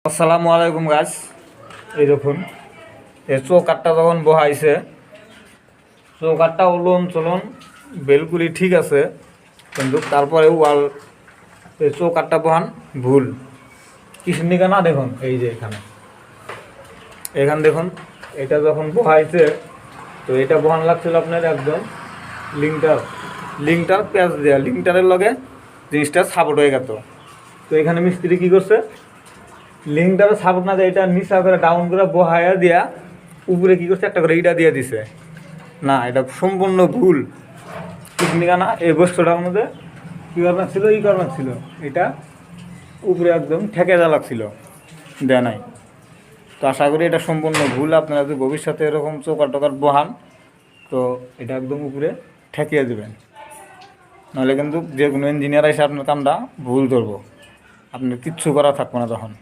আসসালামু আলাইকুম গাছ। এই দেখুন এই চৌকাঠটা যখন বহাইছে, চৌকাঠটা উলন চলন বেলকুলি ঠিক আছে, কিন্তু তারপরে ওয়াল এই চৌকাঠটা বহান ভুল। কিসের নিকা না দেখুন, এই যে এখানে দেখুন, এটা যখন বহাইছে তো এটা বহান লাগছিল আপনার একদম লিঙ্কটার প্যাচ দেওয়া, লিঙ্কটারের লগে জিনিসটা সাপোর্ট হয়ে গেত। তো এখানে মিস্ত্রি কী করছে, লিঙ্কটারে সাপোর্ট না দেয়, এটা নিচা করে ডাউন করে বহায়া দিয়া উপরে কী করছে একটা করে ইটা দিয়ে দিছে। না, এটা সম্পূর্ণ ভুল। টেকনিকা না, এই বস্তুটার মধ্যে কী করবার ছিল, করবার ছিল, এটা উপরে একদম ঠেকে দেওয়া লাগছিল, দেয় নাই। তো আশা করি এটা সম্পূর্ণ ভুল। আপনারা যদি ভবিষ্যতে এরকম চৌকাট টোকাট বহান তো এটা একদম উপরে ঠেকিয়ে দেবেন, নাহলে কিন্তু যে কোনো ইঞ্জিনিয়ার এসে আপনার কামটা ভুল ধরবো, আপনার কিচ্ছু করা থাকবো না তখন।